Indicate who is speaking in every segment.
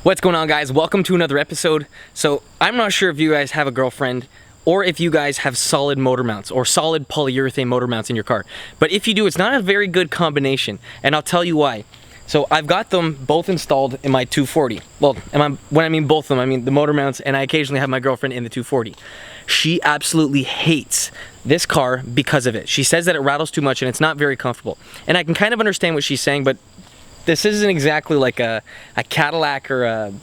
Speaker 1: What's going on, guys? Welcome to another episode. So I'm not sure if you guys have a girlfriend or if you guys have solid motor mounts or solid polyurethane motor mounts in your car. But if you do, it's not a very good combination, and I'll tell you why. So I've got them both installed in my 240. Well, when I mean both of them, I mean the motor mounts, and I occasionally have my girlfriend in the 240. She absolutely hates this car because of it. She says that it rattles too much and it's not very comfortable. And I can kind of understand what she's saying, but this isn't exactly like a Cadillac or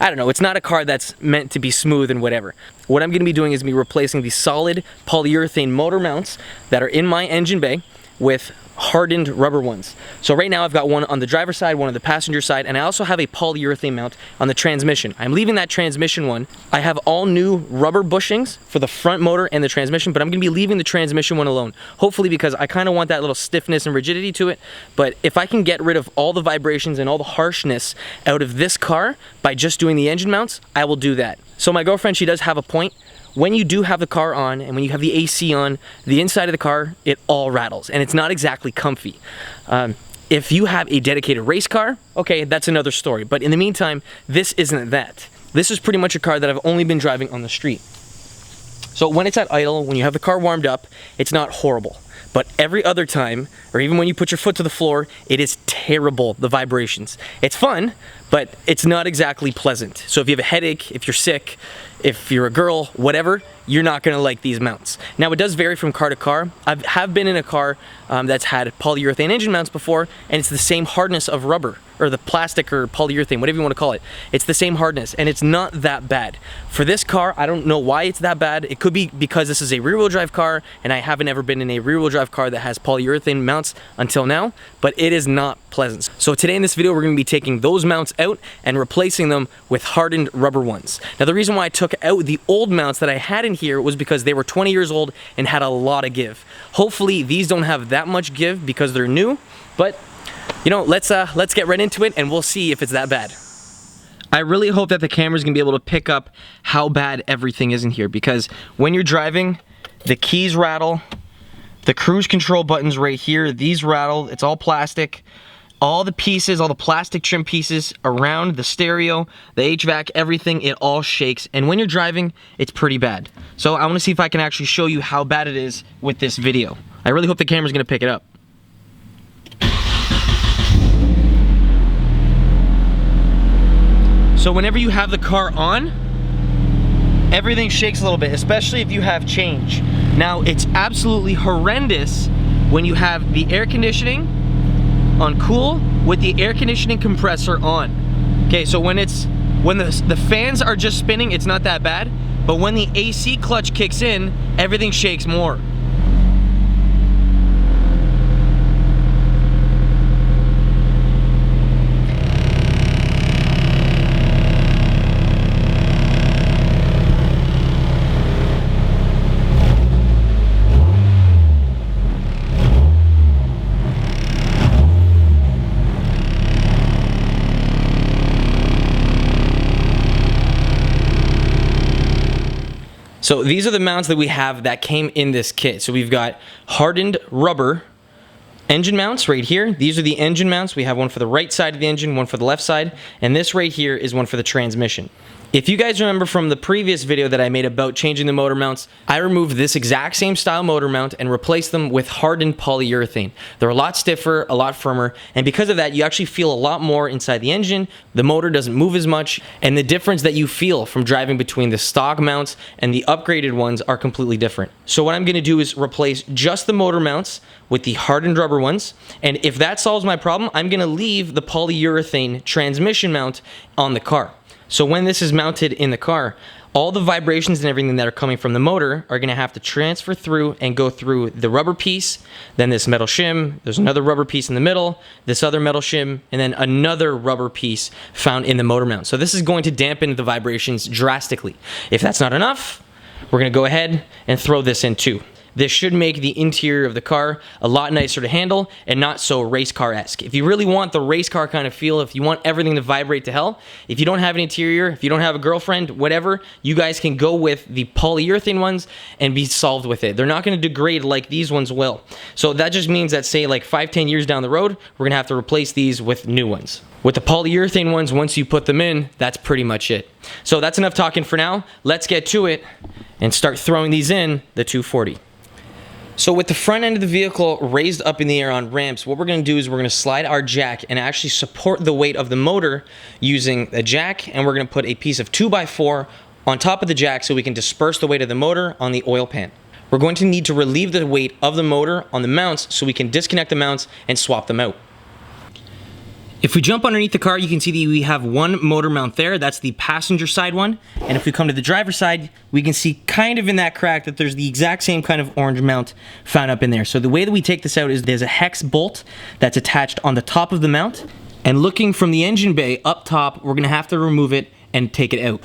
Speaker 1: I don't know, it's not a car that's meant to be smooth and whatever. What I'm gonna be doing is replacing the solid polyurethane motor mounts that are in my engine bay with hardened rubber ones. So right now I've got one on the driver's side, one on the passenger side, and I also have a polyurethane mount on the transmission. I'm leaving that transmission one. I have all new rubber bushings for the front motor and the transmission, but I'm gonna be leaving the transmission one alone. Hopefully, because I kind of want that little stiffness and rigidity to it. But if I can get rid of all the vibrations and all the harshness out of this car by just doing the engine mounts, I will do that. So my girlfriend, she does have a point. When you do have the car on and when you have the AC on, the inside of the car, it all rattles and it's not exactly comfy. If you have a dedicated race car, okay, that's another story. But in the meantime, this isn't that. This is pretty much a car that I've only been driving on the street. So when it's at idle, when you have the car warmed up, it's not horrible. But every other time, or even when you put your foot to the floor, it is terrible, the vibrations. It's fun, but it's not exactly pleasant. So if you have a headache, if you're sick, if you're a girl, whatever, you're not gonna like these mounts. Now, it does vary from car to car. I have been in a car that's had polyurethane engine mounts before, and it's the same hardness of rubber, or the plastic or polyurethane, whatever you want to call it. It's the same hardness, and it's not that bad. For this car, I don't know why it's that bad. It could be because this is a rear-wheel drive car, and I haven't ever been in a rear-wheel drive car that has polyurethane mounts until now, but it is not pleasant. So today in this video, we're gonna be taking those mounts out and replacing them with hardened rubber ones. Now, the reason why I took out the old mounts that I had in here was because they were 20 years old and had a lot of give. Hopefully, these don't have that much give because they're new, but you know, let's get right into it and we'll see if it's that bad. I really hope that the camera's gonna be able to pick up how bad everything is in here, because when you're driving, the keys rattle, the cruise control buttons right here, these rattle, it's all plastic. All the pieces, all the plastic trim pieces around the stereo, the HVAC, everything, it all shakes. And when you're driving, it's pretty bad. So I wanna see if I can actually show you how bad it is with this video. I really hope the camera's gonna pick it up. So whenever you have the car on, everything shakes a little bit, especially if you have change. Now, it's absolutely horrendous when you have the air conditioning on cool with the air conditioning compressor on. Okay, so when the fans are just spinning, it's not that bad, but when the AC clutch kicks in, everything shakes more. So these are the mounts that we have that came in this kit. So we've got hardened rubber engine mounts right here. These are the engine mounts. We have one for the right side of the engine, one for the left side, and this right here is one for the transmission. If you guys remember from the previous video that I made about changing the motor mounts, I removed this exact same style motor mount and replaced them with hardened polyurethane. They're a lot stiffer, a lot firmer, and because of that, you actually feel a lot more inside the engine. The motor doesn't move as much, and the difference that you feel from driving between the stock mounts and the upgraded ones are completely different. So what I'm gonna do is replace just the motor mounts with the hardened rubber ones, and if that solves my problem, I'm gonna leave the polyurethane transmission mount on the car. So when this is mounted in the car, all the vibrations and everything that are coming from the motor are gonna have to transfer through and go through the rubber piece, then this metal shim, there's another rubber piece in the middle, this other metal shim, and then another rubber piece found in the motor mount. So this is going to dampen the vibrations drastically. If that's not enough, we're gonna go ahead and throw this in too. this should make the interior of the car a lot nicer to handle and not so race car-esque. If you really want the race car kind of feel, if you want everything to vibrate to hell, if you don't have an interior, if you don't have a girlfriend, whatever, you guys can go with the polyurethane ones and be solved with it. They're not going to degrade like these ones will. So that just means that, say, like 5-10 years down the road, we're going to have to replace these with new ones. With the polyurethane ones, once you put them in, that's pretty much it. So that's enough talking for now. Let's get to it and start throwing these in the 240. So with the front end of the vehicle raised up in the air on ramps, what we're going to do is we're going to slide our jack and actually support the weight of the motor using a jack, and we're going to put a piece of 2x4 on top of the jack so we can disperse the weight of the motor on the oil pan. We're going to need to relieve the weight of the motor on the mounts so we can disconnect the mounts and swap them out. If we jump underneath the car, you can see that we have one motor mount there. That's the passenger side one. And if we come to the driver's side, we can see kind of in that crack that there's the exact same kind of orange mount found up in there. So the way that we take this out is there's a hex bolt that's attached on the top of the mount. And looking from the engine bay up top, we're gonna have to remove it and take it out.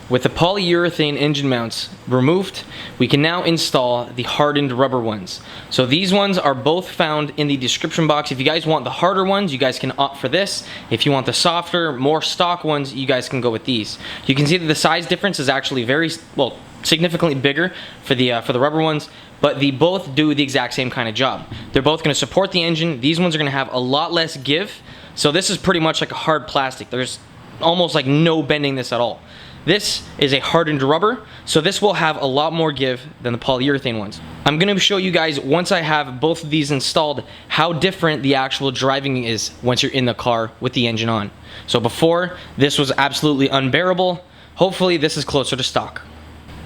Speaker 1: With the polyurethane engine mounts removed, we can now install the hardened rubber ones. So these ones are both found in the description box. If you guys want the harder ones, you guys can opt for this. If you want the softer, more stock ones, you guys can go with these. You can see that the size difference is actually very, well, significantly bigger for the rubber ones, but they both do the exact same kind of job. They're both going to support the engine. These ones are going to have a lot less give. So this is pretty much like a hard plastic. There's almost like no bending this at all. This is a hardened rubber, so this will have a lot more give than the polyurethane ones. I'm going to show you guys, once I have both of these installed, how different the actual driving is once you're in the car with the engine on. So before, this was absolutely unbearable. Hopefully this is closer to stock.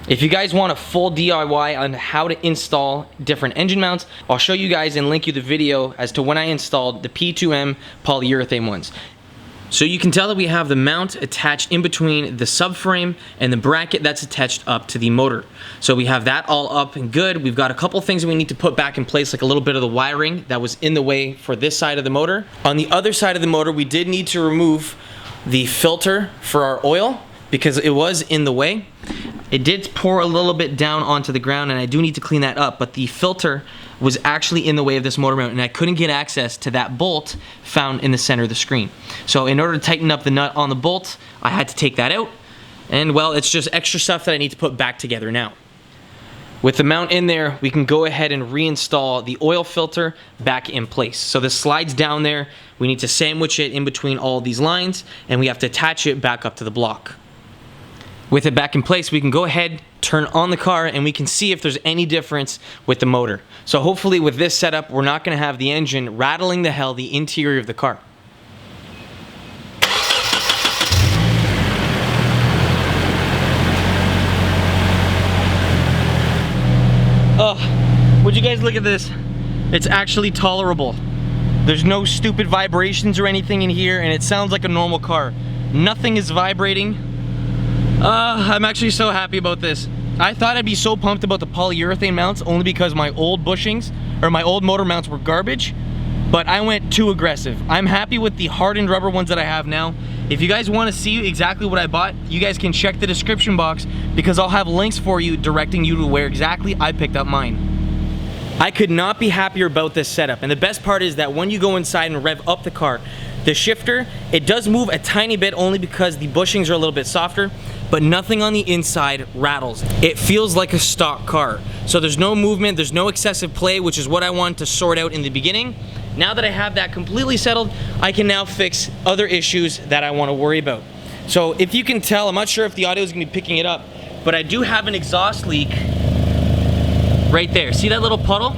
Speaker 1: If you guys want a full DIY on how to install different engine mounts, I'll show you guys and link you the video as to when I installed the P2M polyurethane ones. So you can tell that we have the mount attached in between the subframe and the bracket that's attached up to the motor. So we have that all up and good. We've got a couple things that we need to put back in place, like a little bit of the wiring that was in the way for this side of the motor. On the other side of the motor, we did need to remove the filter for our oil because it was in the way. It did pour a little bit down onto the ground, and I do need to clean that up, but the filter was actually in the way of this motor mount, and I couldn't get access to that bolt found in the center of the screen. So in order to tighten up the nut on the bolt, I had to take that out, and well, it's just extra stuff that I need to put back together now. With the mount in there, we can go ahead and reinstall the oil filter back in place. So this slides down there, we need to sandwich it in between all these lines, and we have to attach it back up to the block. With it back in place, we can go ahead, turn on the car, and we can see if there's any difference with the motor. So hopefully with this setup, we're not going to have the engine rattling the hell the interior of the car. Oh, would you guys look at this? It's actually tolerable. There's no stupid vibrations or anything in here, and it sounds like a normal car. Nothing is vibrating. I'm actually so happy about this. I thought I'd be so pumped about the polyurethane mounts only because my old bushings, or my old motor mounts, were garbage, but I went too aggressive. I'm happy with the hardened rubber ones that I have now. If you guys want to see exactly what I bought, you guys can check the description box because I'll have links for you directing you to where exactly I picked up mine. I could not be happier about this setup, and the best part is that when you go inside and rev up the car, the shifter, it does move a tiny bit only because the bushings are a little bit softer, but nothing on the inside rattles. It feels like a stock car. So there's no movement, there's no excessive play, which is what I wanted to sort out in the beginning. Now that I have that completely settled, I can now fix other issues that I want to worry about. So if you can tell, I'm not sure if the audio is going to be picking it up, but I do have an exhaust leak right there. See that little puddle?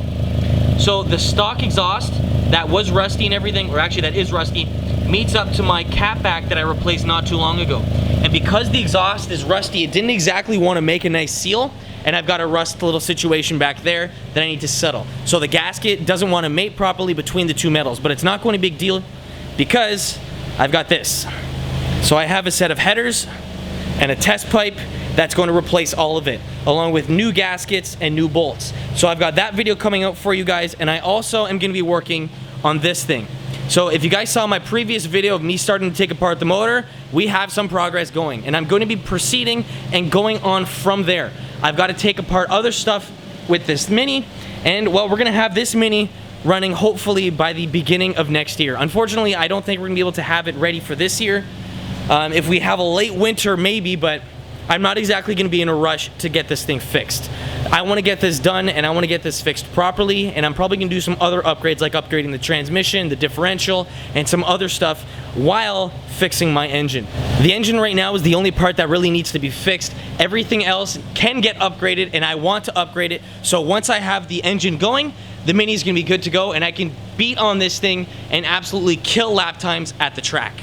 Speaker 1: So the stock exhaust that was rusty and everything, or actually that is rusty, meets up to my catback that I replaced not too long ago. And because the exhaust is rusty, it didn't exactly want to make a nice seal, and I've got a rust little situation back there that I need to settle. So the gasket doesn't want to mate properly between the two metals, but it's not going to be a big deal because I've got this. So I have a set of headers and a test pipe that's going to replace all of it, along with new gaskets and new bolts. So I've got that video coming out for you guys, and I also am going to be working on this thing. So if you guys saw my previous video of me starting to take apart the motor, we have some progress going, and I'm going to be proceeding and going on from there. I've got to take apart other stuff with this Mini, and well, we're gonna have this Mini running hopefully by the beginning of next year. Unfortunately, I don't think we're gonna be able to have it ready for this year. If we have a late winter, maybe, but I'm not exactly gonna be in a rush to get this thing fixed. I wanna get this done and I wanna get this fixed properly, and I'm probably gonna do some other upgrades like upgrading the transmission, the differential, and some other stuff while fixing my engine. The engine right now is the only part that really needs to be fixed. Everything else can get upgraded and I want to upgrade it. So once I have the engine going, the Mini is gonna be good to go and I can beat on this thing and absolutely kill lap times at the track.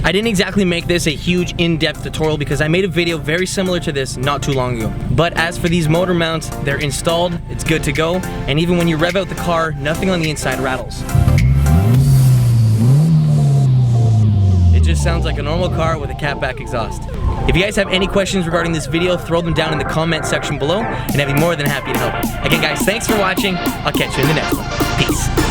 Speaker 1: I didn't exactly make this a huge in-depth tutorial because I made a video very similar to this not too long ago. But as for these motor mounts, they're installed, it's good to go, and even when you rev out the car, nothing on the inside rattles. It just sounds like a normal car with a catback exhaust. If you guys have any questions regarding this video, throw them down in the comment section below, and I'd be more than happy to help. Again guys, thanks for watching, I'll catch you in the next one. Peace.